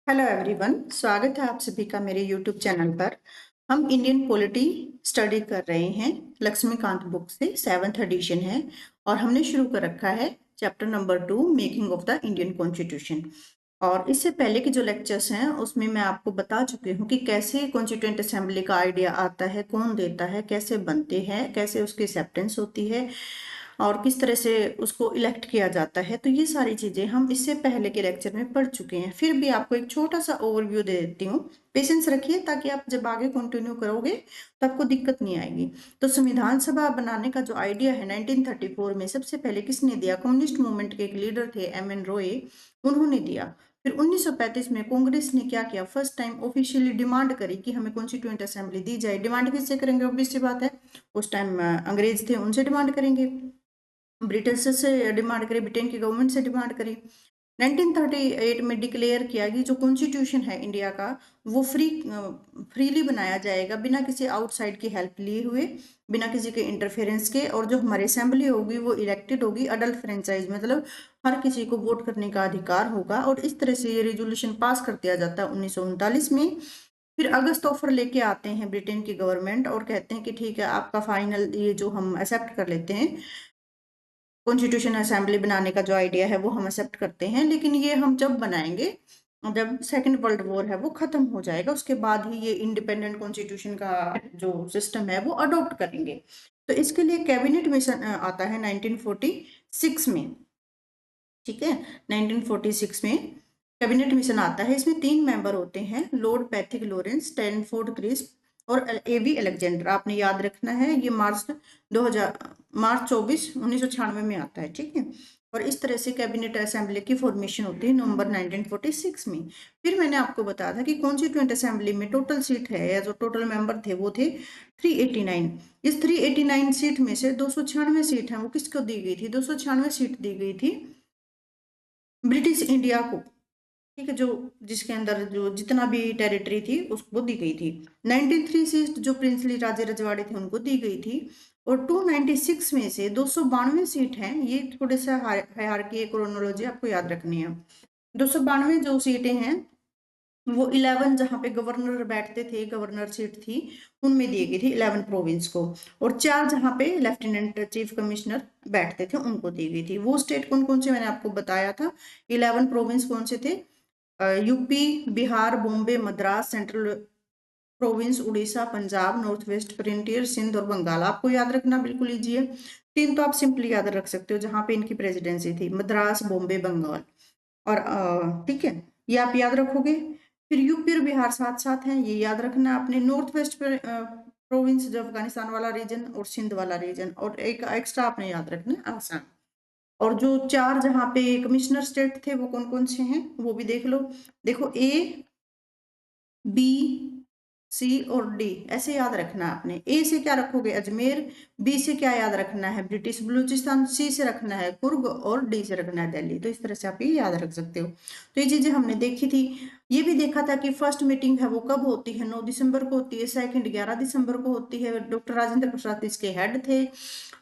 Hello everyone, स्वागत है आप सभी का मेरे यूट्यूब चैनल पर। हम इंडियन पॉलिटी स्टडी कर रहे हैं लक्ष्मीकांत बुक से। 7th एडिशन है और हमने शुरू कर रखा है chapter number 2, making of the Indian constitution. और इससे पहले के जो लेक्चर्स हैं उसमें मैं आपको बता चुकी हूँ कि कैसे कॉन्स्टिट्यूएंट असेंबली का आइडिया आता है, कौन देता है, कैसे बनते हैं, कैसे उसकी एक्सेप्टेंस होती है और किस तरह से उसको इलेक्ट किया जाता है। तो ये सारी चीजें हम इससे पहले के लेक्चर में पढ़ चुके हैं। फिर भी आपको एक छोटा सा ओवरव्यू दे देती हूँ। पेशेंस रखिए ताकि आप जब आगे कंटिन्यू करोगे तो आपको दिक्कत नहीं आएगी। तो संविधान सभा बनाने का जो आइडिया है 1934 में सबसे पहले किसने दिया? कम्युनिस्ट मूवमेंट के एक लीडर थे एम एन रॉय, उन्होंने दिया। फिर 1935 में कांग्रेस ने क्या किया? फर्स्ट टाइम ऑफिशियली डिमांड करी कि हमें कॉन्स्टिट्यूएंट असेंबली दी जाए। डिमांड किससे करेंगे? ऑब्वियस सी बात है, उस टाइम अंग्रेज थे, उनसे डिमांड करेंगे। ब्रिटिश से डिमांड करी, ब्रिटेन की गवर्नमेंट से डिमांड करी। 1938 में डिक्लेयर किया कि जो कॉन्स्टिट्यूशन है इंडिया का वो फ्रीली बनाया जाएगा, बिना किसी आउटसाइड की हेल्प लिए हुए, बिना किसी के इंटरफेरेंस के। और जो हमारी असेंबली होगी वो इलेक्टेड होगी, अडल्ट फ्रेंचाइज, मतलब हर किसी को वोट करने का अधिकार होगा। और इस तरह से ये रेजोल्यूशन पास कर दिया जाता है 1939 में। फिर अगस्त ऑफर लेके आते हैं ब्रिटेन की गवर्नमेंट और कहते हैं कि ठीक है, आपका फाइनल ये जो हम एक्सेप्ट कर लेते हैं, कॉन्स्टिट्यूशन असेंबली बनाने का जो आइडिया है वो हम एक्सेप्ट करते हैं, लेकिन ये हम जब बनाएंगे जब सेकेंड वर्ल्ड वॉर है वो खत्म हो जाएगा, उसके बाद ही ये इंडिपेंडेंट कॉन्स्टिट्यूशन का जो सिस्टम है वो अडॉप्ट करेंगे। तो इसके लिए कैबिनेट मिशन आता है 1946 में। ठीक है, 1946 में कैबिनेट मिशन आता है। इसमें 3 मेंबर होते हैं, Lord Pethick Lawrence, Stanford crisp और एवी अलेक्जेंडर। आपने याद रखना है, ये मार्च 24 1996 में आता है। ठीक है, और इस तरह से कैबिनेट असेंबली की फॉर्मेशन होती है नवंबर 1946 में। फिर मैंने आपको बताया था कि कॉन्स्टिट्यूएंट असेंबली में टोटल सीट है या जो टोटल मेंबर थे वो थे 389। इस 389 सीट में से 296 सीट है वो किसको दी गई थी? 296 सीट दी गई थी ब्रिटिश इंडिया को। ठीक है, जो जिसके अंदर जो जितना भी टेरिटरी थी उसको दी गई थी। 93 सीट जो प्रिंसली राजे रजवाड़े थे उनको दी गई थी। और 296 में से 292 सीट हैं, ये थोड़े सा हायरार्की क्रोनोलॉजी आपको याद रखनी है। 292 जो सीटें हैं वो 11 जहाँ पे गवर्नर बैठते थे, गवर्नर सीट थी, उनमें दी गई थी 11 प्रोविंस को। और 4 जहाँ पे लेफ्टिनेंट चीफ कमिश्नर बैठते थे उनको दी गई थी। वो स्टेट कौन कौन से मैंने आपको बताया था, 11 प्रोविंस कौन से थे? UP, Bihar, Bombay, Madras, Central Province, Orissa, Punjab, North West Frontier, Sindh और बंगाल। आपको याद रखना बिल्कुल ईजी है। 3 तो आप सिंपली याद रख सकते हो जहां पे इनकी प्रेसिडेंसी थी, मद्रास, बॉम्बे, बंगाल। और ठीक है, ये आप याद रखोगे। फिर यूपी और बिहार साथ साथ हैं, ये याद रखना आपने। नॉर्थ वेस्ट प्रोविंस जो अफगानिस्तान वाला रीजन और सिंध वाला रीजन, और एक एक्स्ट्रा आपने याद रखना आसाम। और जो 4 जहाँ पे कमिश्नर स्टेट थे वो कौन कौन से हैं वो भी देख लो। देखो, ए, बी, सी और डी ऐसे याद रखना है आपने। ए से क्या रखोगे? अजमेर। बी से क्या याद रखना है? ब्रिटिश बलूचिस्तान। सी से रखना है कुर्ग और डी से रखना है दिल्ली। तो इस तरह से आप ये याद रख सकते हो। तो ये चीजें हमने देखी थी। ये भी देखा था कि फर्स्ट मीटिंग है वो कब होती है? 9 दिसंबर को होती है। सेकंड 11 दिसंबर को होती है। डॉक्टर राजेंद्र प्रसाद इसके हेड थे।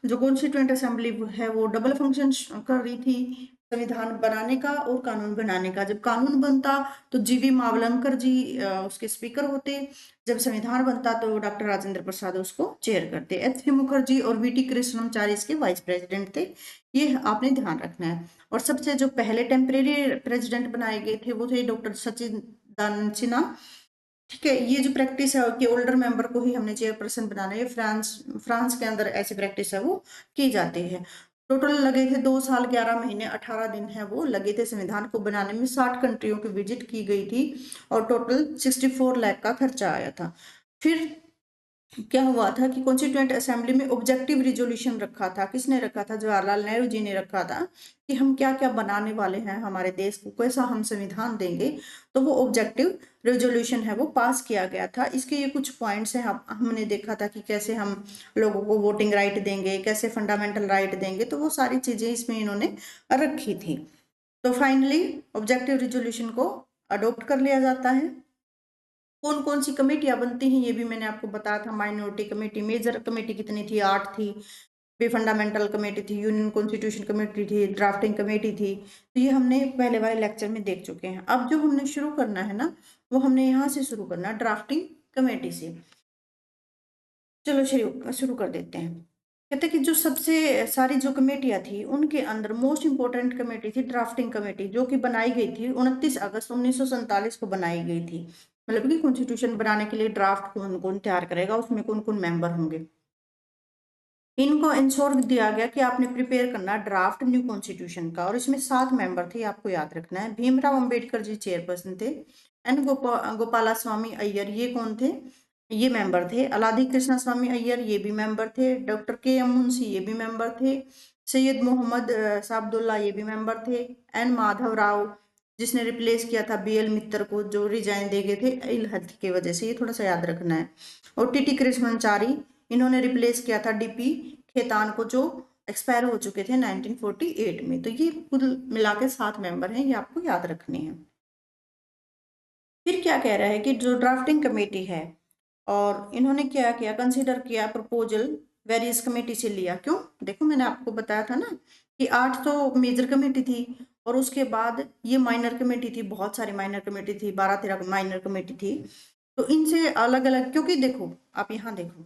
जो कॉन्स्टिट्यूएंट असेंबली है वो डबल फंक्शन कर रही थी, संविधान बनाने का और कानून बनाने का। जब कानून बनता तो जीवी मावलंकर जी उसके स्पीकर होते, जब संविधान बनता तो डॉक्टर राजेंद्र प्रसाद उसको चेयर करते। एच पी मुखर्जी और वी टी कृष्णमाचारी इसके वाइस प्रेसिडेंट थे। ये आपने ध्यान रखना है। और सबसे जो पहले टेम्परेरी प्रेसिडेंट बनाए गए थे वो थे डॉक्टर सचिदानंद सिन्हा। ठीक है, ये जो प्रैक्टिस है कि ओल्डर मेंबर को ही हमने चेयरपर्सन बनाना है, फ्रांस फ्रांस के अंदर ऐसी प्रैक्टिस है वो की जाती है। टोटल लगे थे 2 साल 11 महीने 18 दिन है वो लगे थे संविधान को बनाने में। 60 कंट्रियों की विजिट की गई थी और टोटल 64 लाख का खर्चा आया था। फिर क्या हुआ था कि कॉन्स्टिट्यूएंट असेंबली में ऑब्जेक्टिव रिजोल्यूशन रखा था। किसने रखा था? जवाहरलाल नेहरू जी ने रखा था कि हम क्या क्या बनाने वाले हैं, हमारे देश को कैसा हम संविधान देंगे। तो वो ऑब्जेक्टिव रेजोल्यूशन है वो पास किया गया था। इसके ये कुछ पॉइंट्स हैं, हमने देखा था कि कैसे हम लोगों को वोटिंग राइट देंगे, कैसे फंडामेंटल राइट देंगे। तो वो सारी चीजें इसमें इन्होंने रखी थी। तो फाइनली ऑब्जेक्टिव रिजोल्यूशन को अडॉप्ट कर लिया जाता है। कौन कौन सी कमेटियां बनती हैं ये भी मैंने आपको बताया था। माइनॉरिटी कमेटी, मेजर कमेटी कितनी थी? 8 थी। भी फंडामेंटल कमेटी थी, यूनियन कॉन्स्टिट्यूशन कमेटी थी, ड्राफ्टिंग कमेटी थी। तो ये हमने पहले वाले लेक्चर में देख चुके हैं। अब जो हमने शुरू करना है ना, वो हमने यहाँ से शुरू करना, ड्राफ्टिंग कमेटी से। चलो शुरू कर देते हैं। कहते हैं कि जो सबसे सारी जो कमेटियां थी उनके अंदर मोस्ट इंपोर्टेंट कमेटी थी ड्राफ्टिंग कमेटी, जो कि बनाई गई थी 29 अगस्त 1947 को बनाई गई थी। मतलब कि कॉन्स्टिट्यूशन बनाने के लिए ड्राफ्ट कौन कौन तैयार करेगा, उसमें कौन कौन मेंबर होंगे। इनको इंश्योर दिया गया कि आपने प्रिपेयर करना ड्राफ्ट न्यू कॉन्स्टिट्यूशन का, और इसमें 7 मेंबर थे, आपको याद रखना है। भीमराव अंबेडकर जी चेयरपर्सन थे। एन गोपाला स्वामी अय्यर, ये कौन थे, ये मेंबर थे। अलादी कृष्णा स्वामी अय्यर, ये भी मेंबर थे। डॉक्टर के एम मुंशी, ये भी मेंबर थे। सैयद मोहम्मद साबदुल्ला, ये भी मेंबर थे। एन माधव राव, जिसने रिप्लेस किया था BL मित्तर को, जो रिजाइन दे गए थे इल हेल्थ की वजह से, ये थोड़ा सा याद रखना है। और टीटी कृष्णचारी, इन्होंने रिप्लेस किया था DP खेतान को, जो एक्सपायर हो चुके थे 1948 में। तो ये कुल मिला के 7 मेंबर हैं, ये आपको याद रखने हैं। फिर क्या कह रहा है कि जो ड्राफ्टिंग कमेटी है, और इन्होंने क्या किया, कंसीडर किया प्रपोजल वेरियस कमेटी से लिया। क्यों, देखो मैंने आपको बताया था ना कि 8 तो मेजर कमेटी थी, और उसके बाद ये माइनर कमेटी थी, बहुत सारी माइनर कमेटी थी, 12-13 माइनर कमेटी थी। तो इनसे अलग अलग, क्योंकि देखो आप यहाँ देखो,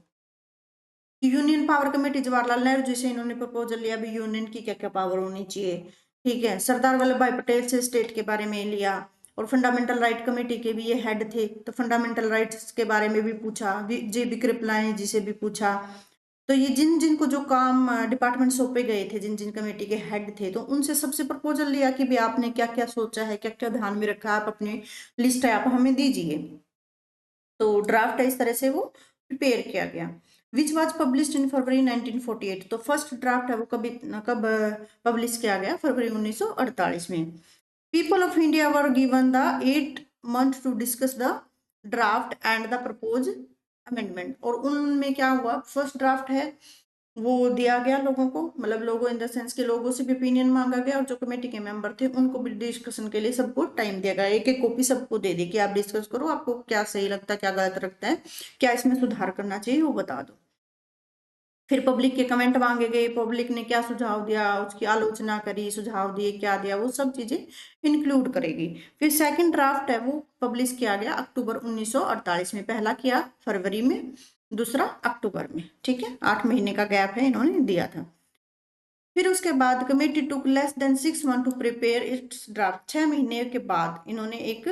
union power committee Jawaharlal Nehru ji से इन्होंने प्रपोजल लिया भी यूनियन की क्या क्या पावर होनी चाहिए, ठीक है। सरदार वल्लभ भाई पटेल से स्टेट के बारे में लिया। और फंडामेंटल राइट कमेटी के भी ये हेड थे, तो फंडामेंटल राइट्स के बारे में भी पूछा। JB कृपलानी जी से भी पूछा। तो ये जिन जिन को जो काम डिपार्टमेंट सौंपे गए थे, जिन जिन कमेटी के हेड थे, तो उनसे सबसे प्रपोजल लिया कि भी आपने क्या क्या सोचा है, क्या क्या ध्यान में रखा है, आप अपनी लिस्ट है आप हमें दीजिए। तो ड्राफ्ट इस तरह से वो प्रिपेयर किया गया। विच वॉज पब्लिश्ड इन फरवरी 1948, तो फर्स्ट ड्राफ्ट है वो कब पब्लिश किया गया, फरवरी 1948 में। People of India were given the 8 month to discuss the draft and the propose amendment. और उनमें क्या हुआ, फर्स्ट ड्राफ्ट है वो दिया गया लोगों को, मतलब लोगों इन द सेंस के लोगों से भी ओपिनियन मांगा गया, और जो कमेटी के मेंबर थे उनको भी डिस्कशन के लिए सबको टाइम दिया गया। एक एक कॉपी सबको दे दी कि आप डिस्कस करो, आपको क्या सही लगता है, क्या गलत लगता है, क्या इसमें सुधार करना चाहिए, वो बता दो। फिर पब्लिक के कमेंट मांगे गए, पब्लिक ने क्या सुझाव दिया, उसकी आलोचना करी, सुझाव दिए, क्या दिया, वो सब चीजें इंक्लूड करेगी। फिर सेकंड ड्राफ्ट है वो पब्लिश किया गया अक्टूबर 1948 में। पहला किया फरवरी में, दूसरा अक्टूबर में, ठीक है। 8 महीने का गैप है इन्होंने दिया था। फिर उसके बाद committee took less than 6 months to prepare its draft. 6 महीने के बाद इन्होंने एक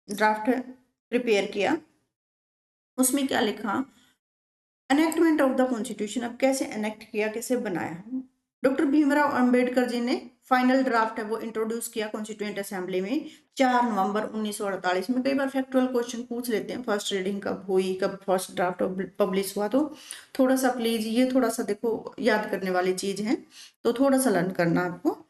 ड्राफ्ट प्रिपेयर किया। उसमें क्या लिखा, एनेक्टमेंट ऑफ द कॉन्स्टिट्यूशन। अब कैसे एनेक्ट किया, कैसे बनाया, डॉक्टर भीमराव अंबेडकर जी ने फाइनल ड्राफ्ट है वो इंट्रोड्यूस किया कॉन्स्टिट्यूएंट असेंबली में 4 नवंबर 1948 में। कई बार फैक्चुअल क्वेश्चन पूछ लेते हैं, फर्स्ट रीडिंग कब हुई, कब फर्स्ट ड्राफ्ट पब्लिश हुआ, तो थोड़ा सा प्लीज ये थोड़ा सा देखो याद करने वाली चीज है, तो थोड़ा सा लर्न करना आपको।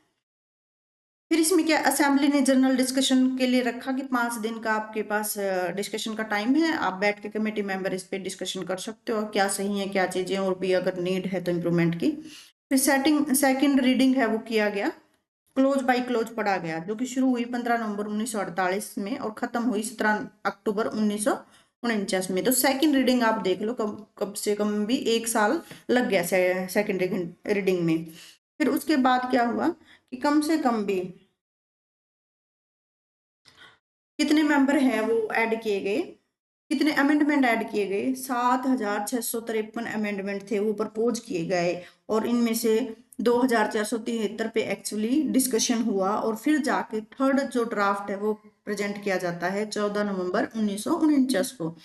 फिर इसमें क्या, असेंबली ने जनरल डिस्कशन के लिए रखा कि 5 दिन का आपके पास डिस्कशन का टाइम है, आप बैठ के कमेटी मेंबर इस पे डिस्कशन कर सकते हो, क्या सही है क्या चीजें, और भी अगर नीड है तो इम्प्रूवमेंट की। फिर सेकंड रीडिंग है वो किया गया, क्लोज बाय क्लोज पढ़ा गया, जो कि शुरू हुई 15 नवंबर 1948 में और खत्म हुई 17 अक्टूबर 1949 में। तो सेकंड रीडिंग आप देख लो, कब कब से कम भी 1 साल लग गया सेकंड रीडिंग में। फिर उसके बाद क्या हुआ कि कम से कम भी कितने मेंबर हैं वो ऐड किए गए, कितने अमेंडमेंट ऐड किए गए, 7,653 अमेंडमेंट थे वो प्रपोज किए गए। और इनमें से 2,473 पे एक्चुअली डिस्कशन हुआ, और फिर जाके थर्ड जो ड्राफ्ट है वो प्रेजेंट किया जाता है 14 नवंबर 1949 को।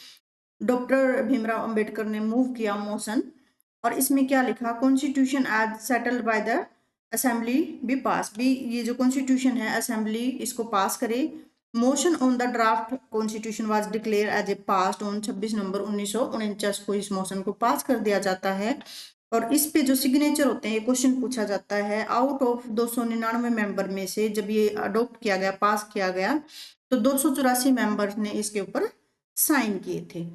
डॉक्टर भीमराव अंबेडकर ने मूव किया मोशन, और इसमें क्या लिखा, constitution as settled by the assembly be pass, भी ये जो कॉन्स्टिट्यूशन है असेंबली इसको पास करे। Motion on the draft constitution was declare as a passed on 26 नवंबर 1949 को इस मोशन को पास कर दिया जाता है। और इस पे जो सिग्नेचर होते हैं, ये क्वेश्चन पूछा जाता है, आउट ऑफ 299 मेंबर में से जब ये अडॉप्ट किया गया, पास किया गया, तो 284 मेंबर्स ने इसके ऊपर साइन किए थे।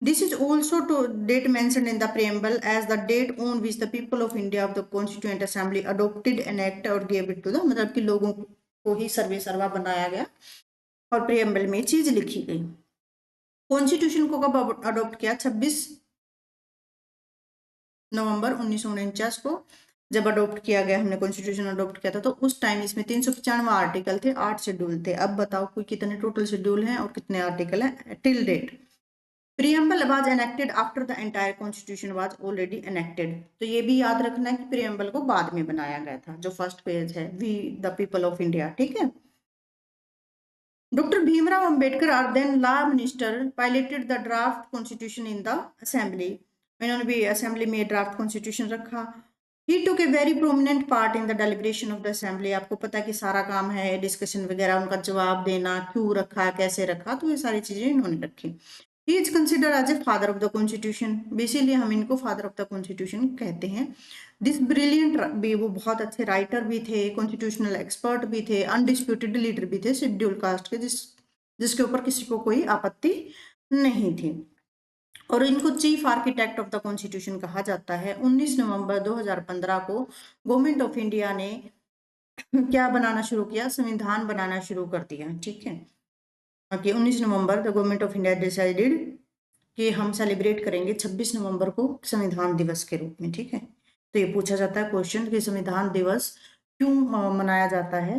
This is also to date mentioned in the preamble as the date on which the people of India of the Constituent Assembly adopted an act और gave it to the, मतलब कि लोगों को ही सर्वे सर्वा बनाया गया, और प्रियम्बल में चीज लिखी गई। कॉन्स्टिट्यूशन को कब अडॉप्ट किया, 26 नवंबर 1949 को जब अडॉप्ट किया गया, हमने कॉन्स्टिट्यूशन अडॉप्ट किया था, तो उस टाइम इसमें 395 आर्टिकल थे, 8 शेड्यूल थे। अब बताओ कोई कितने टोटल शेड्यूल हैं और कितने आर्टिकल हैं till date. Preamble was enacted after the entire constitution was already enacted. तो ये भी याद रखना है कि प्रियम्बल को बाद में बनाया गया था। जो फर्स्ट पेज है, we the people of India, ठीक है। Doctor Bhimrao Ambedkar are then law minister piloted the draft constitution in the assembly. इन्होंने भी असेंबली में ड्राफ्ट कॉन्स्टिट्यूशन रखा। He took a very prominent part in the deliberation of the assembly. आपको पता है कि सारा काम है डिस्कशन वगैरह, उनका जवाब देना, क्यों रखा, कैसे रखा, तो ये सारी चीजें इन्होंने रखी। He is considered as a father of the constitution. इसीलिए हम इनको फादर ऑफ द कॉन्स्टिट्यूशन कहते हैं। दिस ब्रिलियंट भी, वो बहुत अच्छे राइटर भी थे, कॉन्स्टिट्यूशनल एक्सपर्ट भी थे, अनडिस्प्यूटेड लीडर भी थे शेड्यूल कास्ट के, जिसके ऊपर किसी को कोई आपत्ति नहीं थी। और इनको chief architect of the constitution कहा जाता है। 19 नवंबर 2015 को गवर्नमेंट ऑफ इंडिया ने क्या बनाना शुरू किया, संविधान बनाना शुरू कर दिया, ठीक है। 19 नवंबर the government of India decided कि हम सेलिब्रेट करेंगे 26 नवंबर को संविधान दिवस के रूप में, ठीक है। तो ये पूछा जाता है क्वेश्चन कि संविधान दिवस क्यों मनाया जाता है,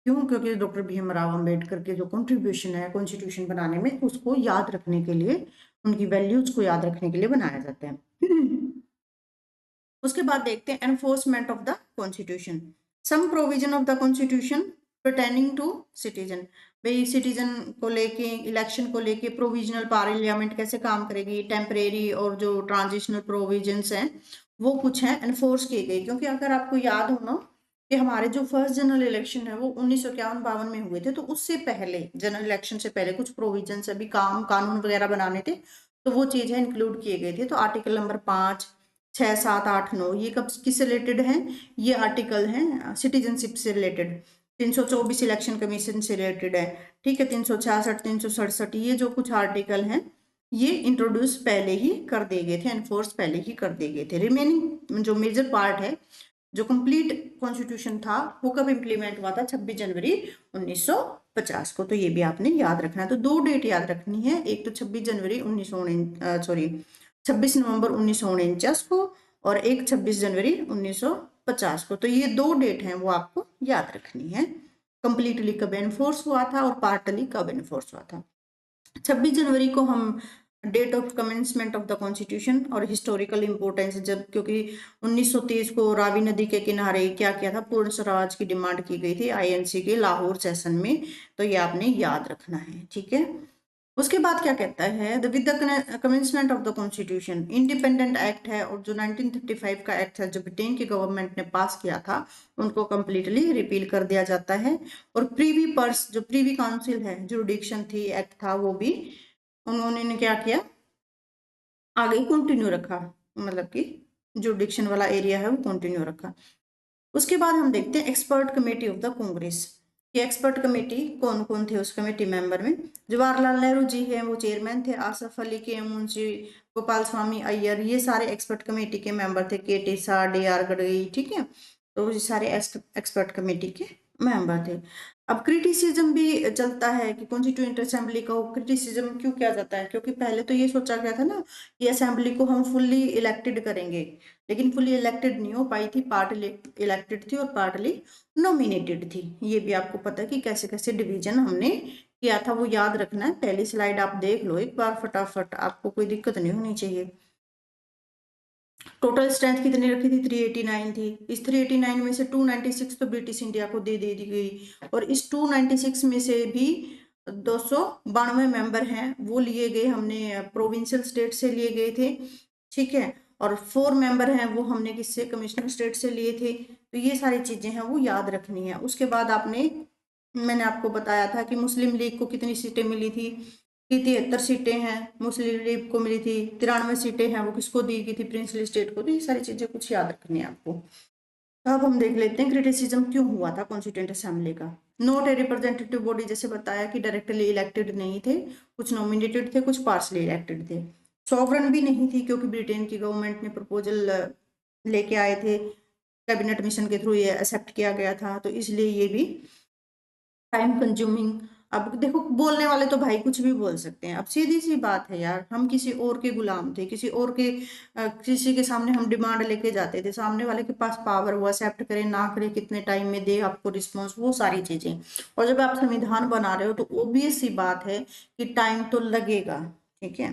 क्यों? क्योंकि डॉक्टर भीमराव अंबेडकर के जो कंट्रीब्यूशन है कॉन्स्टिट्यूशन बनाने में, उसको याद रखने के लिए, उनकी वैल्यूज को याद रखने के लिए बनाया जाता है। उसके बाद देखते हैं enforcement of the constitution. Some provision of the constitution pertaining to citizen. भाई सिटीजन को लेके, इलेक्शन को लेके प्रोविजनल पार्लियामेंट कैसे काम करेगी, टेम्परेरी और जो ट्रांजिशनल प्रोविजंस हैं वो कुछ है एनफोर्स किए गए। क्योंकि अगर आपको याद हो ना कि हमारे जो फर्स्ट जनरल इलेक्शन है वो 1951-52 में हुए थे, तो उससे पहले जनरल इलेक्शन से पहले कुछ प्रोविजंस अभी कानून वगैरह बनाने थे, तो वो चीजें इंक्लूड किए गए थे। तो आर्टिकल नंबर 5, 6, 7, 8, 9 ये कब किससे रिलेटेड है? ये आर्टिकल हैं सिटीजनशिप से रिलेटेड। 324 इलेक्शन कमीशन से रिलेटेड है, ठीक है। 366, 367 ये जो कुछ आर्टिकल हैं ये इंट्रोड्यूस पहले ही कर दिए गए थे, एनफोर्स पहले ही कर दिए गए थे। रिमेनिंग जो मेजर पार्ट है, जो कंप्लीट कॉन्स्टिट्यूशन था, वो कब इंप्लीमेंट हुआ था? 26 जनवरी 1950 को। तो ये भी आपने याद रखना है। तो 2 डेट याद रखनी है, एक तो 26 जनवरी 26 नवंबर 1949 को, और एक 26 जनवरी 1950 को। तो ये 2 डेट हैं वो आपको याद रखनी है, कंप्लीटली कब एनफोर्स हुआ था और पार्टली कब एनफोर्स हुआ था। 26 जनवरी को हम date of commencement of the constitution और हिस्टोरिकल इंपोर्टेंस, जब क्योंकि 1923 को रावी नदी के किनारे क्या किया था, पूर्ण स्वराज की डिमांड की गई थी आईएनसी के लाहौर सेशन में। तो ये आपने याद रखना है, ठीक है। उसके बाद क्या कहता है, with the commencement of the constitution, independent act है और जो 1935 का एक्ट है जो ब्रिटेन की गवर्नमेंट ने पास किया था, उनको कंप्लीटली रिपील कर दिया जाता है। और प्रीवी पर्स, जो प्रीवी काउंसिल है, जुरिडिक्शन थी, एक्ट था, वो भी उन्होंने क्या किया, आगे कंटिन्यू रखा, मतलब कि जुरिडिक्शन वाला एरिया है वो कंटिन्यू रखा। उसके बाद हम देखते हैं expert committee of the Congress. ये एक्सपर्ट कमेटी कौन कौन थे उस कमेटी मेंबर में? जवाहरलाल नेहरू जी हैं, वो चेयरमैन थे। आसफ अली के, मुंशी गोपाल स्वामी अय्यर, ये सारे एक्सपर्ट कमेटी के मेंबर थे। के टी सार, डी आर गडई, ठीक है। तो ये सारे एक्सपर्ट कमेटी के मेंबर थे। अब क्रिटिसिज्म भी चलता है कि कॉन्स्टिट्यूएंट असेंबली का क्रिटिसिज्म क्यों किया जाता है, क्योंकि पहले तो ये सोचा गया था ना कि असेंबली को हम फुल्ली इलेक्टेड करेंगे, लेकिन फुल्ली इलेक्टेड नहीं हो पाई थी, पार्टली इलेक्टेड थी और पार्टली नॉमिनेटेड थी। ये भी आपको पता है कि कैसे कैसे डिवीजन हमने किया था, वो याद रखना है। पहली स्लाइड आप देख लो एक बार फटाफट, आपको कोई दिक्कत नहीं होनी चाहिए। टोटल स्ट्रेंथ कितनी रखी थी? 389 थी। इस 389 में से 296 तो ब्रिटिश इंडिया को दे दी गई, और इस 296 में से भी 292 मेंबर हैं वो लिए गए, हमने प्रोविंशियल स्टेट से लिए गए थे, ठीक है। और 4 मेंबर हैं वो हमने किससे? कमिश्नर स्टेट से लिए थे। तो ये सारी चीजें हैं वो याद रखनी है। उसके बाद मैंने आपको बताया था कि मुस्लिम लीग को कितनी सीटें मिली थी, कि 73 सीटें हैं मुस्लिम लीग को मिली थी। 93 सीटें हैं वो किसको दी गई थी? प्रिंसली स्टेट को। तो ये सारी चीजें कुछ याद रखनी है आपको। तो अब हम देख लेते हैं क्रिटिसिज्म क्यों हुआ था कॉन्स्टिट्यूएंट असेंबली का। नॉट ए रिप्रेजेंटेटिव बॉडी, जैसे बताया कि डायरेक्टली इलेक्टेड नहीं थे, कुछ नॉमिनेटेड थे, कुछ पार्सली इलेक्टेड थे। सॉवरन भी नहीं थी, क्योंकि ब्रिटेन की गवर्नमेंट ने प्रपोजल लेके आए थे, कैबिनेट मिशन के थ्रू ये एक्सेप्ट किया गया था, तो इसलिए ये भी टाइम कंज्यूमिंग अब देखो बोलने वाले तो भाई कुछ भी बोल सकते हैं। अब सीधी सी बात है यार, हम किसी और के गुलाम थे, किसी और के किसी के सामने हम डिमांड लेके जाते थे, सामने वाले के पास पावर, वो एक्सेप्ट करे ना करे, कितने टाइम में दे आपको रिस्पॉन्स, वो सारी चीजें। और जब आप संविधान बना रहे हो तो ऑब्वियस सी बात है कि टाइम तो लगेगा। ठीक है,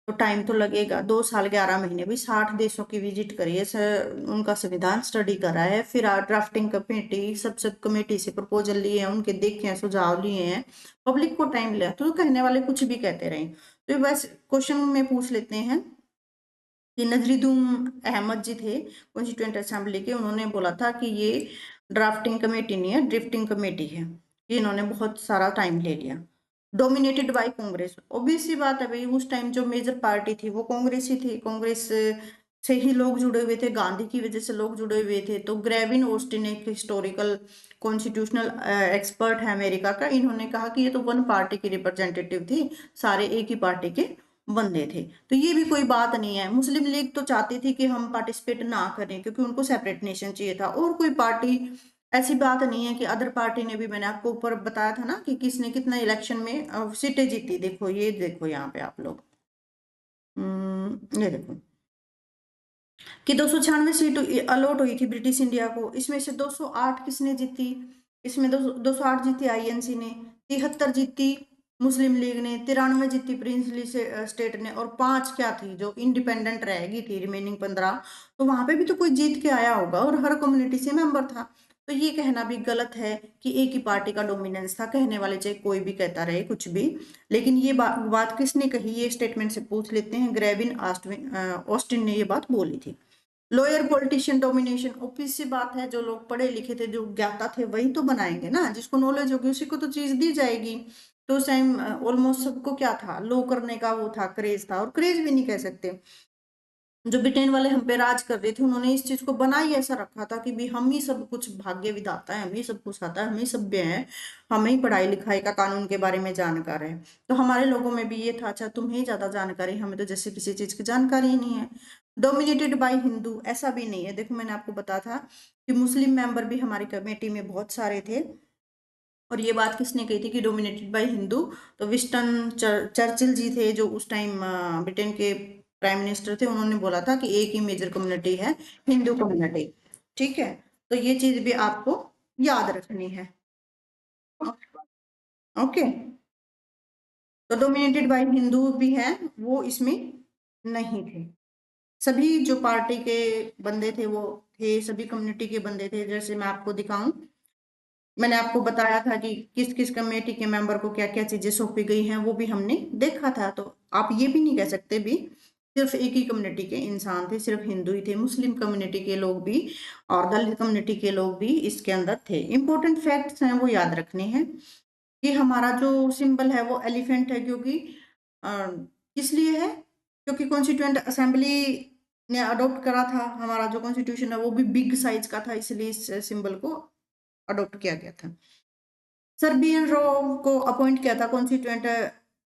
तो टाइम तो लगेगा, 2 साल 11 महीने भी 60 देशों की विजिट करिए सर, उनका संविधान स्टडी करा है, फिर ड्राफ्टिंग कमेटी, सब कमेटी से प्रपोजल लिए हैं, उनके देखे हैं, सुझाव लिए हैं, पब्लिक को टाइम लिया, तो कहने वाले कुछ भी कहते रहे। तो बस क्वेश्चन में पूछ लेते हैं कि नजरुद्दीन अहमद जी थे कॉन्स्टिट्यूएंट असेंबली के, उन्होंने बोला था कि ये ड्राफ्टिंग कमेटी नहीं है, ड्रिफ्टिंग कमेटी है, ये इन्होंने बहुत सारा टाइम ले लिया। डोमिनेटेड बाय कांग्रेस, ऑब्वियस सी बात है भाई, उस टाइम जो मेजर पार्टी थी वो कांग्रेस ही थी, कांग्रेस से ही लोग जुड़े हुए थे, गांधी की वजह से लोग जुड़े हुए थे। तो ग्रेविन ऑस्टिन एक हिस्टोरिकल कॉन्स्टिट्यूशनल एक्सपर्ट है अमेरिका का, इन्होंने कहा कि ये तो वन पार्टी की रिप्रेजेंटेटिव थी, सारे एक ही पार्टी के बंदे थे। तो ये भी कोई बात नहीं है। मुस्लिम लीग तो चाहती थी कि हम पार्टिसिपेट ना करें क्योंकि उनको सेपरेट नेशन चाहिए था, और कोई पार्टी, ऐसी बात नहीं है कि अदर पार्टी ने भी, मैंने आपको ऊपर बताया था ना कि किसने कितना इलेक्शन में सीटें जीती। देखो ये देखो यहाँ पे आप लोग, ये देखो कि 296 सीट अलॉट हुई थी ब्रिटिश इंडिया को, इसमें से 208 किसने जीती, इसमें 208 जीती आईएनसी ने, 73 जीती मुस्लिम लीग ने, 93 जीती प्रिंसली से स्टेट ने, और 5 क्या थी जो इंडिपेंडेंट रहेगी थी, रिमेनिंग 15। तो वहां पे भी तो कोई जीत के आया होगा और हर कम्युनिटी से मेंबर था। तो ये कहना भी गलत है कि एक ही पार्टी का डोमिनेंस था, कहने वाले चाहे कोई भी कहता रहे कुछ भी। लेकिन ये बात किसने कही, ये स्टेटमेंट से पूछ लेते हैं, ग्रेविन ऑस्टिन ने ये बात बोली थी। लोअर पॉलिटिशियन डोमिनेशन, ऑब्वियस सी बात है, जो लोग पढ़े लिखे थे, जो ज्ञाता थे, वही तो बनाएंगे ना, जिसको नॉलेज होगी उसी को तो चीज दी जाएगी। तो उस टाइम ऑलमोस्ट सबको क्या था, लो करने का वो था, क्रेज था, और क्रेज भी नहीं कह सकते। जो ब्रिटेन वाले हम पे राज कर रहे थे, उन्होंने इस चीज को बना ही ऐसा रखा था कि भी हम ही सब कुछ भाग्य विधाता है, हम ही सब कुछ आता है, हम ही सभ्य हैं, हमें ही पढ़ाई लिखाई का कानून के बारे में जानकार है। तो हमारे लोगों में भी ये था, अच्छा तुम्हें ही ज्यादा जानकारी, हमें तो जैसे किसी चीज की जानकारी ही नहीं है। डोमिनेटेड बाय हिंदू, ऐसा भी नहीं है। देखो मैंने आपको बताया था कि मुस्लिम मेंबर भी हमारी कमेटी में बहुत सारे थे, और ये बात किसने कही थी कि डोमिनेटेड बाय हिंदू, तो विंस्टन चर्चिल जी थे जो उस टाइम ब्रिटेन के प्राइम मिनिस्टर थे, उन्होंने बोला था कि एक ही मेजर कम्युनिटी है, हिंदू कम्युनिटी। ठीक है, तो ये चीज भी आपको याद रखनी है। ओके, तो डोमिनेटेड बाय हिंदू भी है, वो इसमें नहीं थे। सभी जो पार्टी के बंदे थे वो थे, सभी कम्युनिटी के बंदे थे। जैसे मैं आपको दिखाऊं, मैंने आपको बताया था कि किस किस कमेटी के मेंबर को क्या क्या चीजें सौंपी गई हैं, वो भी हमने देखा था। तो आप ये भी नहीं कह सकते भी सिर्फ एक ही कम्युनिटी के इंसान थे, सिर्फ हिंदू ही थे, मुस्लिम कम्युनिटी के लोग भी और दलित कम्युनिटी के लोग भी इसके अंदर थे। इंपॉर्टेंट फैक्ट्स हैं वो याद रखने हैं कि हमारा जो सिंबल है वो एलिफेंट है, क्योंकि किस लिए है, क्योंकि कॉन्स्टिट्यूएंट असेंबली ने अडॉप्ट करा था, हमारा जो कॉन्स्टिट्यूशन है वो भी बिग साइज का था, इसलिए इस सिंबल को अडॉप्ट किया गया था। सर बी एन राव को अपॉइंट किया था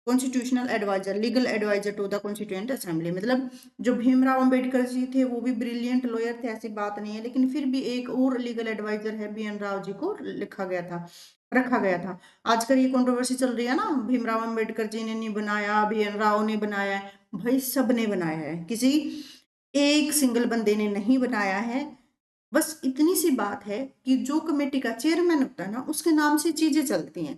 constitutional adviser, legal adviser to the constituent assembly. मतलब जो भीमराव अंबेडकर जी थे वो भी ब्रिलियंट लॉयर थे, ऐसी बात नहीं है, लेकिन फिर भी एक और लीगल एडवाइजर है बी एन राव जी को लिखा गया था, रखा गया था। आजकल ये कंट्रोवर्सी चल रही है ना, भीमराव अंबेडकर जी ने नहीं बनाया, बी एन राव ने बनाया है। भाई सब ने बनाया है, किसी एक सिंगल बंदे ने नहीं बनाया है। बस इतनी सी बात है कि जो कमेटी का चेयरमैन होता है ना, उसके नाम से चीजें चलती हैं,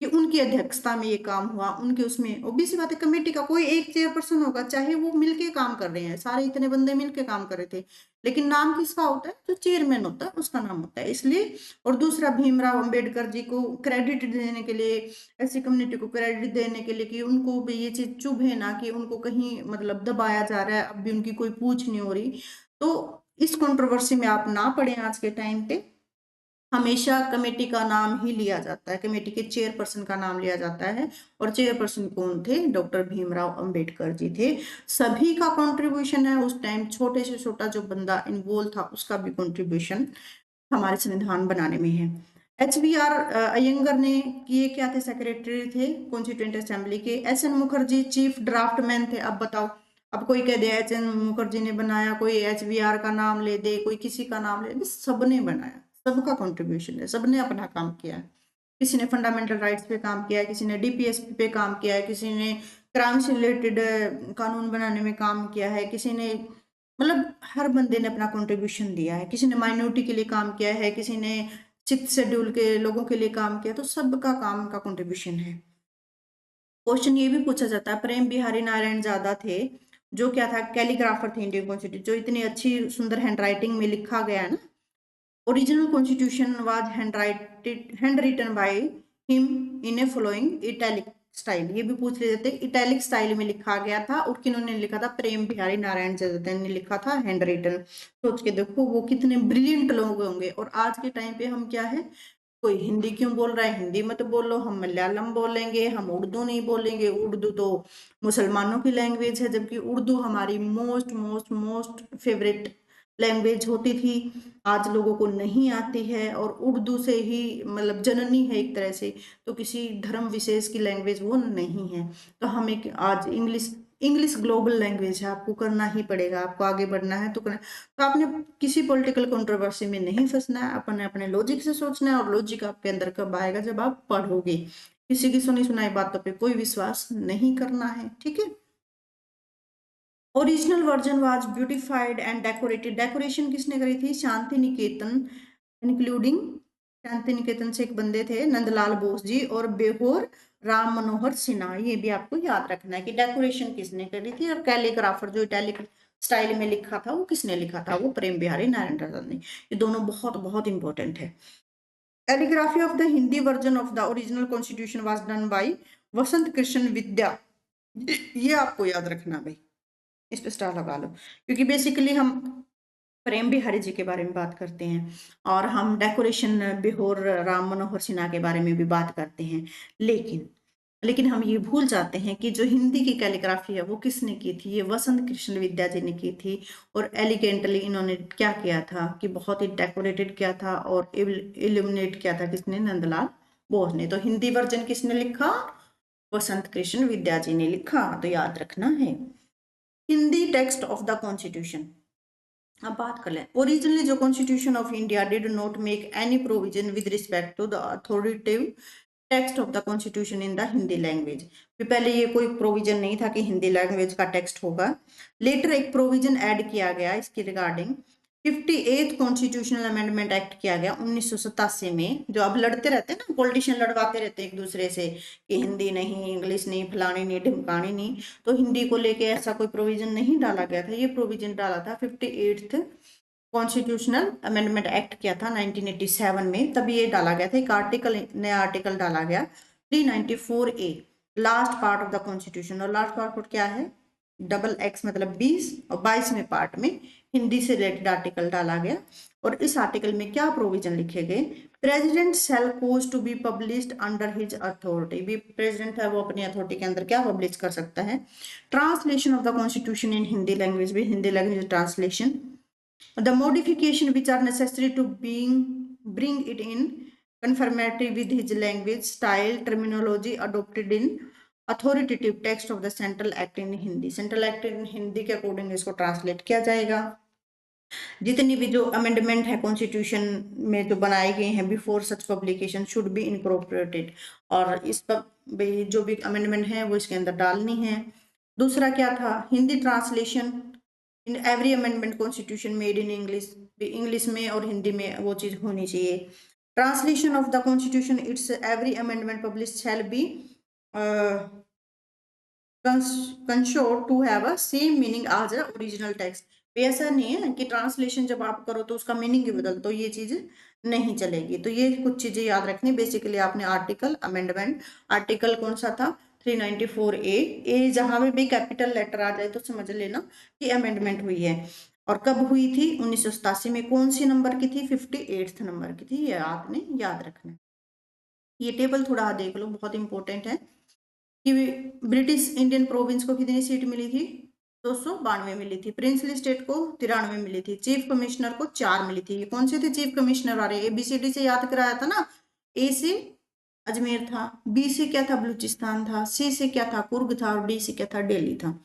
कि उनकी अध्यक्षता में ये काम हुआ, उनके उसमें ओबीसी बात है, कमेटी का कोई एक चेयरपर्सन होगा, चाहे वो मिलके काम कर रहे हैं, सारे इतने बंदे मिलके काम कर रहे थे, लेकिन नाम किसका होता है, जो चेयरमैन होता है उसका नाम होता है, इसलिए। और दूसरा, भीमराव अंबेडकर जी को क्रेडिट देने के लिए, ऐसी कम्युनिटी को क्रेडिट देने के लिए कि उनको भी ये चीज चुभे ना, कि उनको कहीं मतलब दबाया जा रहा है, अब भी उनकी कोई पूछ नहीं हो रही। तो इस कंट्रोवर्सी में आप ना पड़े आज के टाइम पे, हमेशा कमेटी का नाम ही लिया जाता है, कमेटी के चेयरपर्सन का नाम लिया जाता है। और चेयरपर्सन कौन थे, डॉक्टर भीमराव अंबेडकर जी थे। सभी का कंट्रीब्यूशन है उस टाइम, छोटे से छोटा जो बंदा इन्वॉल्व था उसका भी कंट्रीब्यूशन हमारे संविधान बनाने में है। HBR अयंगर ने, ये क्या थे, सेक्रेटरी थे कॉन्स्टिट्यूएंट असेंबली के। SN मुखर्जी चीफ ड्राफ्टमैन थे। अब बताओ, अब कोई कह दे HN मुखर्जी ने बनाया, कोई HBR का नाम ले दे, कोई किसी का नाम ले दे, सबने बनाया, सबका कंट्रीब्यूशन है, सबने अपना काम किया है। किसी ने फंडामेंटल राइट्स पे काम किया है, किसी ने डीपीएसपी पे काम किया है, किसी ने क्राइम से रिलेटेड कानून बनाने में काम किया है, किसी ने मतलब हर बंदे ने अपना कंट्रीब्यूशन दिया है, किसी ने माइनॉरिटी के लिए काम किया है, किसी ने सिक्स शेड्यूल के लोगों के लिए काम किया, तो सबका काम का कंट्रीब्यूशन है। क्वेश्चन ये भी पूछा जाता है, प्रेम बिहारी नारायण ज्यादा थे जो क्या था, कैलीग्राफर थे इंडियन कॉन्स्टिट्यूशन, जो इतनी अच्छी सुंदर हैंडराइटिंग में लिखा गया है ना। Original constitution was hand written by him in a following italic style, ये भी पूछ लेते थे, इटैलिक स्टाइल में लिखा गया था, और किन्होंने लिखा था, प्रेम बिहारी नारायण जयवर्धन ने लिखा था हैंड रिटन। सोच के देखो वो कितने ब्रिलियंट लोग होंगे। और आज के टाइम पे हम क्या है, कोई हिंदी क्यों बोल रहा है, हिंदी मत बोलो, हम मलयालम बोलेंगे, हम उर्दू नहीं बोलेंगे, उर्दू तो मुसलमानों की लैंग्वेज है, जबकि उर्दू हमारी most most most favourite language होती थी, आज लोगों को नहीं आती है, और उर्दू से ही मतलब जननी है एक तरह से, तो किसी धर्म विशेष की लैंग्वेज वो नहीं है। तो हमें आज इंग्लिश इंग्लिश ग्लोबल लैंग्वेज है, आपको करना ही पड़ेगा, आपको आगे बढ़ना है तो करना। तो आपने किसी पॉलिटिकल कंट्रोवर्सी में नहीं फंसना है, अपने अपने लॉजिक से सोचना है, और लॉजिक आपके अंदर कब आएगा, जब आप पढ़ोगे। किसी की सुनी सुनाई बातों पे कोई विश्वास नहीं करना है, ठीक है। Original version was beautified and decorated, decoration किसने करी थी, शांति निकेतन, इंक्लूडिंग शांति निकेतन से एक बंदे थे नंदलाल बोस जी और बेहोर राम मनोहर सिन्हा, ये भी आपको याद रखना है कि डेकोरेशन किसने करी थी, और कैलीग्राफर जो इटैलिक स्टाइल में लिखा था वो किसने लिखा था, वो प्रेम बिहारी नारायण प्रसाद ने। ये दोनों बहुत बहुत इंपॉर्टेंट है। Calligraphy of the Hindi version of the original constitution was done by Vasant Krishna Vidya, ये आपको याद रखना भाई, इस पे स्टार लगा लो, क्योंकि बेसिकली हम प्रेम बिहारी जी के बारे में बात करते हैं, और हम डेकोरेशन बिहोर राम मनोहर सिन्हा के बारे में भी बात करते हैं, लेकिन लेकिन हम ये भूल जाते हैं कि जो हिंदी की कैलीग्राफी है वो किसने की थी, ये वसंत कृष्ण विद्या जी ने की थी। और एलिगेंटली इन्होंने क्या किया था कि बहुत ही डेकोरेटेड किया था, और इल्यूमिनेट किया था किसने, नंदलाल बोस ने। तो हिंदी वर्जन किसने लिखा, वसंत कृष्ण विद्या जी ने लिखा, तो याद रखना है। Hindi text of the constitution, अब बात कर लें। ओरिजिनली जो constitution of India did not make any provision with respect to the authoritative text of the constitution in the Hindi language, पहले ये कोई प्रोविजन नहीं था कि हिंदी लैंग्वेज का टेक्स्ट होगा। लेटर एक प्रोविजन ऐड किया गया इसकी regarding, 58th constitutional amendment act किया गया 1987 में। जो अब लड़ते रहते हैं ना, पॉलिटिशियन लड़वाते रहते हैं एक दूसरे से कि हिंदी नहीं, इंग्लिश नहीं, फलानी नहीं, ढिमकानी नहीं, तो हिंदी को लेके ऐसा कोई प्रोविजन नहीं डाला गया था, ये प्रोविजन डाला था 58th कॉन्स्टिट्यूशनल अमेंडमेंट एक्ट किया था 1987 में, तब ये डाला गया था, एक आर्टिकल, नया आर्टिकल डाला गया 394A, last part of the constitution. और लास्ट पार्ट क्या है, डबल एक्स मतलब 20, और 22वें पार्ट में हिंदी से रिलेटेड आर्टिकल डाला गया। और इस आर्टिकल में क्या प्रोविजन लिखे गए, president shall cause to be published under his authority, भी प्रेसिडेंट है वो अपनी अथॉरिटी के अंदर क्या पब्लिश कर सकता है। Translation of the constitution in Hindi language, भी Hindi language translation, the modification which are necessary to bring it in conformity with his language, style, terminology adopted in authoritative text of the central act in Hindi, central act in Hindi के according इसको translate किया जाएगा। जितनी भी जो amendment है constitution में जो बनाए गए हैं before such publication should be incorporated, और इस पर जो भी अमेंडमेंट है वो इसके अंदर डालनी है। दूसरा क्या था, Hindi translation in every amendment constitution made in English, English में और हिंदी में वो चीज होनी चाहिए। Translation of the constitution it's every amendment publish shall be construed to have a same meaning as a original text. ऐसा नहीं है कि ट्रांसलेशन जब आप करो तो उसका मीनिंग ही बदल, तो ये चीज नहीं चलेगी। तो ये कुछ चीजें याद रखनी, बेसिकली आपने आर्टिकल अमेंडमेंट, आर्टिकल कौन सा था 394A, ए जहां में भी कैपिटल लेटर आ जाए तो समझ लेना कि अमेंडमेंट हुई है। और कब हुई थी, 1987 में। कौन सी नंबर की थी, 58th नंबर की थी, ये आपने याद रखना। ये टेबल थोड़ा देख लो, बहुत इंपॉर्टेंट है कि ब्रिटिश इंडियन प्रोविंस को कितनी सीट मिली थी, 292 मिली थी। प्रिंसली स्टेट को 93 मिली थी। चीफ कमिश्नर को 4 मिली थी। ये कौन से थे चीफ कमिश्नर, आ रहे ABCD से याद कराया था ना। ए से अजमेर था, बी से क्या था, बलूचिस्तान था, सी से क्या था, कुर्ग था, और डी से क्या था, दिल्ली था।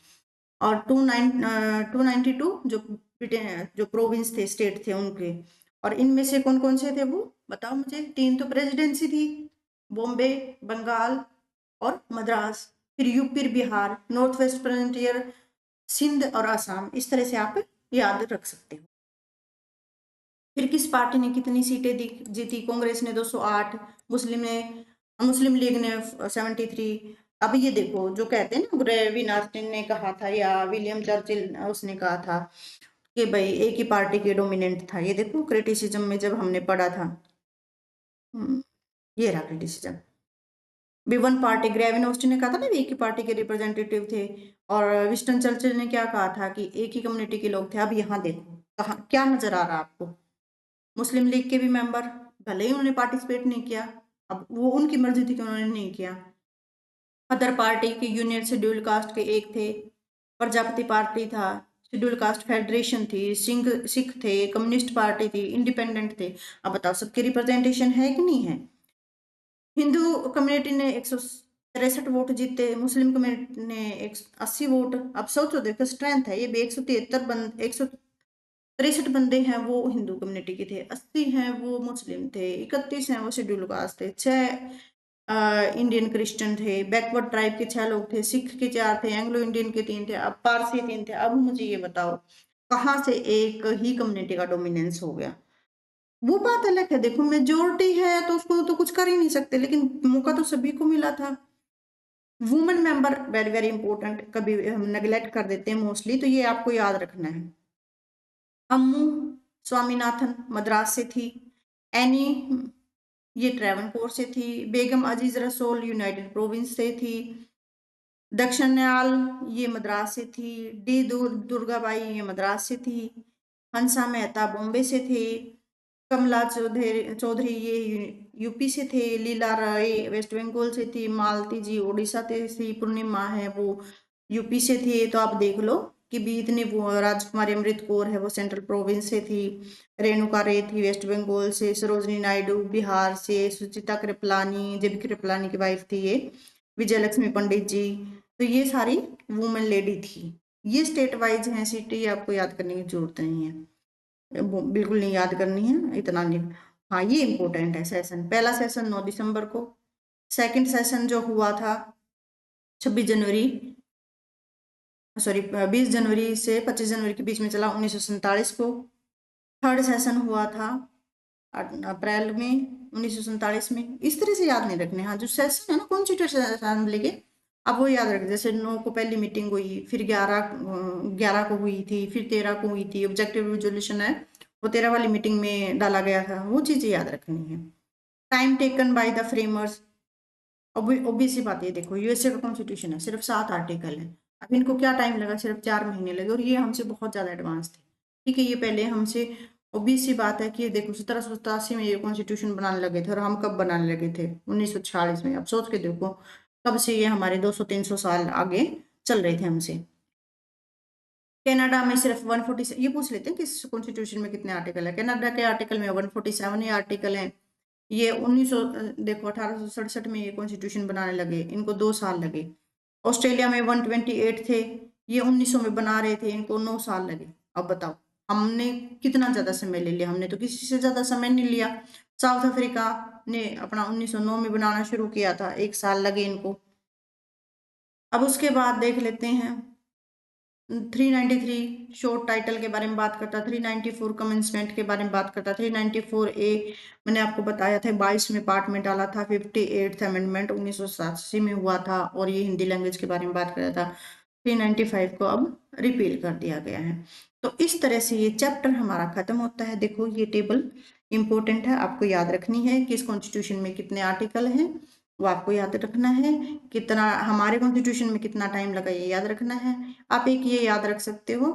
और 292 जो ब्रिटेन जो प्रोविंस थे, स्टेट थे उनके। और इनमें से कौन कौन से थे वो बताओ मुझे। 3 तो प्रेसिडेंसी थी, बॉम्बे, बंगाल और मद्रास, फिर UP, Bihar, North West Frontier, Sindh और असम। इस तरह से आप याद रख सकते हो। फिर किस पार्टी ने कितनी सीटें जीती? कांग्रेस ने 208, मुस्लिम लीग ने 73। अब ये देखो, जो कहते हैं ना, ग्रेविन ऑस्टिन ने कहा था या विलियम चर्चिल उसने कहा था कि भाई एक ही पार्टी के डोमिनेंट था। ये देखो क्रिटिसिज्म में जब हमने पढ़ा था, ये रहा क्रिटिसिज्म। भी वन पार्टी, ग्रेविन ऑस्टिन ने कहा था ना एक ही पार्टी के रिप्रेजेंटेटिव थे। और विंस्टन चर्चिल ने क्या कहा था कि एक ही कम्युनिटी के लोग थे। अब यहाँ देखो कहा क्या नजर आ रहा है आपको, मुस्लिम लीग के भी मेंबर, भले ही उन्होंने पार्टिसिपेट नहीं किया, अब वो उनकी मर्जी थी कि उन्होंने नहीं किया। अदर पार्टी के यूनियन शेड्यूल कास्ट के एक थे, प्रजापति पार्टी था, शेड्यूल कास्ट फेडरेशन थी, सिख थे, कम्युनिस्ट पार्टी थी, इंडिपेंडेंट थे। अब बताओ सबके रिप्रेजेंटेशन है कि नहीं है? हिंदू कम्युनिटी ने 163 वोट जीते, मुस्लिम कम्युनिटी ने 80 वोट। अब सोचो देखो स्ट्रेंथ है, ये भी 163 बंदे हैं वो हिंदू कम्युनिटी के थे, 80 हैं वो मुस्लिम थे, 31 हैं वो शेड्यूल कास्ट थे, 6 इंडियन क्रिश्चियन थे, बैकवर्ड ट्राइब के 6 लोग थे, सिख के 4 थे, एंग्लो इंडियन के 3 थे, अब पारसी 3 थे। अब मुझे ये बताओ कहाँ से एक ही कम्युनिटी का डोमिनेंस हो गया? वो बात अलग है, देखो मेजोरिटी है तो उसको तो कुछ कर ही नहीं सकते, लेकिन मौका तो सभी को मिला था। Women member very very important, कभी हम नेग्लेक्ट कर देते हैं मोस्टली, तो ये आपको याद रखना है। अम्मू स्वामीनाथन मद्रास से थी, एनी ये ट्रेवनकोर से थी, बेगम अजीज रसोल यूनाइटेड प्रोविंस से थी, दक्षिणयाल ये मद्रास से थी, दुर्गाबाई ये मद्रास से थी, हंसा मेहता बॉम्बे से थे, कमला चौधरी चौधरी ये यूपी से थे, लीला राय वेस्ट बंगाल से थी, मालती जी उड़ीसा से थी, पूर्णिमा है वो यूपी से थी। तो आप देख लो कि भी इतनी वो राजकुमारी अमृत कौर है वो सेंट्रल प्रोविंस से थी, रेणुका रे थी वेस्ट बंगाल से, सरोजनी नायडू बिहार से, सुचिता कृपलानी जेबी कृपलानी की वाइफ थी ये, विजय लक्ष्मी पंडित जी, तो ये सारी वुमेन लेडी थी। ये स्टेट वाइज हैं, सिटी आपको याद करने की जरूरत नहीं है, बिल्कुल नहीं याद करनी है, इतना नहीं। हाँ ये इंपॉर्टेंट है सेशन, पहला सेशन 9 दिसंबर को, सेकंड सेशन जो हुआ था 26 जनवरी, सॉरी 20 जनवरी से 25 जनवरी के बीच में चला 1947 को, थर्ड सेशन हुआ था अप्रैल में 1947 में। इस तरह से याद नहीं रखने। हाँ जो सेशन है ना कॉन्स्टिट्यूशन असेंबली के, अब वो याद रख, जैसे 9 को पहली मीटिंग हुई, फिर 11 को हुई थी, फिर 13 को हुई थी, ऑब्जेक्टिव रेजोल्यूशन है वो 13 वाली मीटिंग में डाला गया था, वो चीजें याद रखनी है। Time taken by the framers, obvious सी बात है, देखो यूएसए का कॉन्स्टिट्यूशन है, सिर्फ 7 आर्टिकल है, अब इनको क्या टाइम लगा, सिर्फ 4 महीने लगे, और ये हमसे बहुत ज्यादा एडवांस थे। ठीक है, ये पहले हमसे, ऑब्वियस सी बात है कि ये देखो 1787 में ये कॉन्स्टिट्यूशन बनाने लगे थे, और हम कब बनाने लगे थे? 1946 में। अब सोच के देखो कब से ये हमारे 200-300 साल आगे चल रहे थे हमसे। कनाडा में सिर्फ 147, ये पूछ लेते हैं कि कॉन्स्टिट्यूशन में कितने आर्टिकल है। कनाडा के आर्टिकल में 147 ही आर्टिकल है। ये 1900, देखो 1867 में ये कॉन्स्टिट्यूशन बनाने लगे, इनको 2 साल लगे। ऑस्ट्रेलिया में 128 थे, ये 1900 में बना रहे थे, इनको 9 साल लगे। अब बताओ हमने कितना ज्यादा समय ले लिया? हमने तो किसी से ज्यादा समय नहीं लिया। साउथ अफ्रीका ने अपना 1909 में बनाना शुरू किया था, 1 साल लगे इनको। अब उसके बाद देख लेते हैं 393 शॉर्ट टाइटल के बारे में बात करता, 394 कमेंसमेंट के बारे में बात करता, 394A मैंने आपको बताया था 22वें पार्ट में डाला था, 58th अमेंडमेंट 1987 में हुआ था, और ये हिंदी लैंग्वेज के बारे में बात कर रहा था। 395 को अब रिपील कर दिया गया है। तो इस तरह से ये चैप्टर हमारा खत्म होता है। देखो ये टेबल इंपॉर्टेंट है, आपको याद रखनी है कि इस कॉन्स्टिट्यूशन में कितने आर्टिकल हैं वो आपको याद रखना है, कितना हमारे कॉन्स्टिट्यूशन में कितना टाइम लगा ये याद रखना है। आप एक ये याद रख सकते हो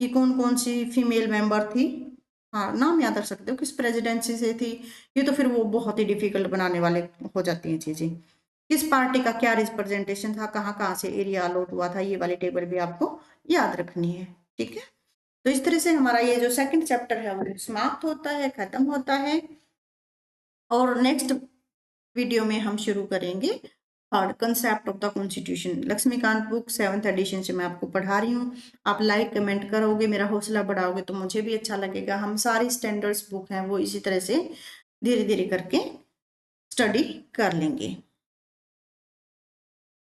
कि कौन कौन सी फीमेल मेंबर थी, हाँ नाम याद रख सकते हो, किस प्रेसिडेंसी से थी, ये तो फिर वो बहुत ही डिफिकल्ट बनाने वाले हो जाती हैं चीजें। किस पार्टी का क्या रिप्रेजेंटेशन था, कहाँ कहाँ से एरिया अलॉट हुआ था, ये वाली टेबल भी आपको याद रखनी है। ठीक है, तो इस तरह से हमारा ये जो सेकंड चैप्टर है वो समाप्त होता है, खत्म होता है, और नेक्स्ट वीडियो में हम शुरू करेंगे third concept of the constitution. Laxmikanth book 7th edition से मैं आपको पढ़ा रही हूँ। आप लाइक कमेंट करोगे, मेरा हौसला बढ़ाओगे तो मुझे भी अच्छा लगेगा। हम सारी स्टैंडर्ड्स बुक हैं वो इसी तरह से धीरे धीरे करके स्टडी कर लेंगे।